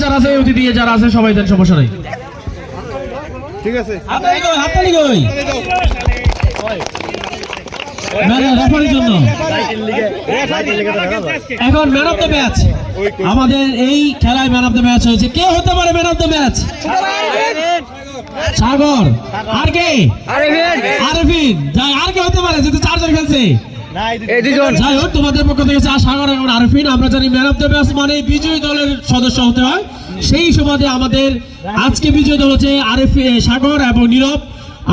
যারা আছে অতিথি যারা আছে সবাই দেন, সমস্যা নাই। ঠিক আছে, হাততালি কই জন্য। এখন ম্যান অফ দ্য ম্যাচ, আমাদের এই খেলায় ম্যান অফ দ্য ম্যাচ হয়েছে। কে হতে পারে ম্যান অফ দ্য ম্যাচ? সাগর। আর কে? আরফিন। যাই, আর কে হতে পারে? যেহেতু চারজন খেলছে। যাই হোক, তোমাদের পক্ষ থেকে সাগর এবং আরফিন। আমরা জানি ম্যান অফ দ্য ম্যাচ মানে বিজয়ী দলের সদস্য হতে হয়। সেই সুবাদে আমাদের আজকে বিজয়ী দল হচ্ছে সাগর এবং নীরব।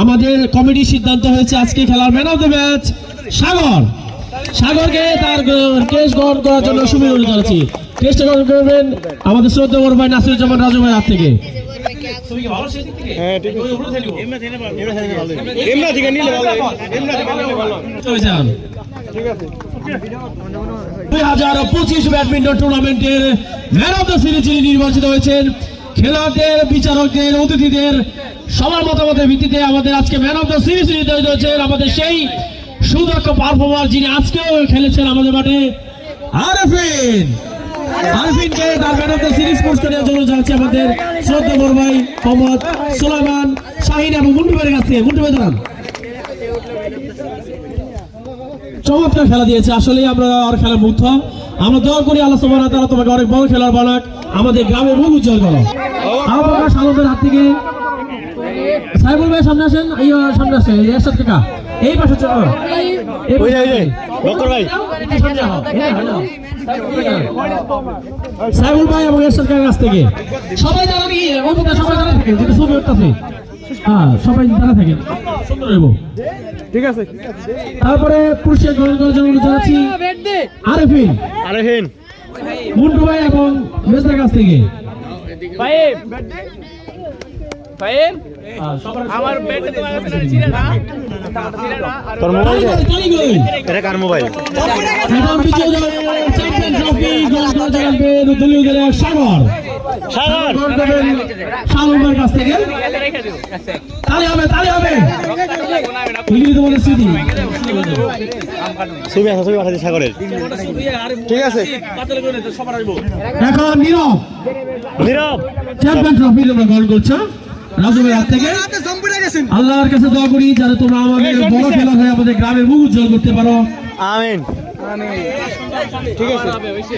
আমাদের কমিটির সিদ্ধান্ত হয়েছে আজকে খেলার ম্যান অফ দ্য ম্যাচ সাগর। সাগরকে তার কেস গ্রহণ করার জন্য সুবিধা জানাচ্ছি। কেসটা গ্রহণ করবেন আমাদের শ্রদ্ধা বড় ভাই নাসিরুজ্জামান রাজু ভাই হাত থেকে। ব্যাডমিন্টন টুর্নামেন্টের ম্যান অফ দ্য সিরিজ নির্বাচিত হয়েছেন। খেলোয়াড়দের, বিচারকদের, অতিথিদের সবার মতামতের ভিত্তিতে আমাদের আজকে ম্যান অফ দ্য সিরিজ নির্ধারিত হয়েছেন আমাদের সেই সুদক্ষ পারফর্মার যিনি আজকেও খেলেছেন আমাদের মাঠে, আরফিন। আরফিনকে তার ম্যান অফ দ্য সিরিজ পুরস্কার দেওয়ার জন্য যাচ্ছে আমাদের শ্রদ্ধা বড় ভাই মোহাম্মদ সুলাইমান শাহিন এবং মুন্টু ভাইয়ের কাছ থেকে। মুন্টু ভাই জানান, চমৎকার খেলা দিয়েছে। আসলে আমরা আর খেলার মুগ্ধ। আমরা দোয়া করি আল্লাহ সুবহানাহু ওয়া তাআলা তোমাকে অনেক বড় খেলার বানাক, আমাদের গ্রামের মুখ উজ্জ্বল করো। আবহাওয়া সালমের হাত থেকে সাইবুল ভাই সামনে আসেন, এই সামনে আসেন, এরশাদ কাকা এই পাশে চলো, ওই যে ডক্টর ভাই সাইবুল ভাই এবং এরশাদ কাকার কাছ থেকে সবাই জানা কি ওটা সবাই জানা থাকে, যেটা ছবি উঠতেছে। হ্যাঁ, সবাই জানা থাকে, সুন্দর হইব। ঠিক আছে। তারপরে পুরস্কার গ্রহণ করার জন্য জানাচ্ছি আরফিন, মুন্টু ভাই এবং মেজদার কাছ থেকে। আমার ব্যাটে তোমার কাছে ছিল না, তোর মোবাইল এটা কার মোবাইল? এখন বিজয়ী দল চ্যাম্পিয়ন ট্রফি গ্রহণ করতে যাবে দলীয় দলের সাগর। সাগর সাগরের কাছ থেকে তালি হবে, তালি হবে। এগুলি তোমাদের স্মৃতি। ছবি আছে, ছবি পাঠাচ্ছি সাগরের। ঠিক আছে। এখন নীরব, নীরব চ্যাম্পিয়ন ট্রফি তোমরা গ্রহণ করছো রাজু ভাই হাত থেকে। আল্লাহর কাছে দোয়া করি যাতে তোমরা আমাদের বড় খেলা হয়ে আমাদের গ্রামের মুখ উজ্জ্বল করতে পারো। আমিন। ঠিক আছে।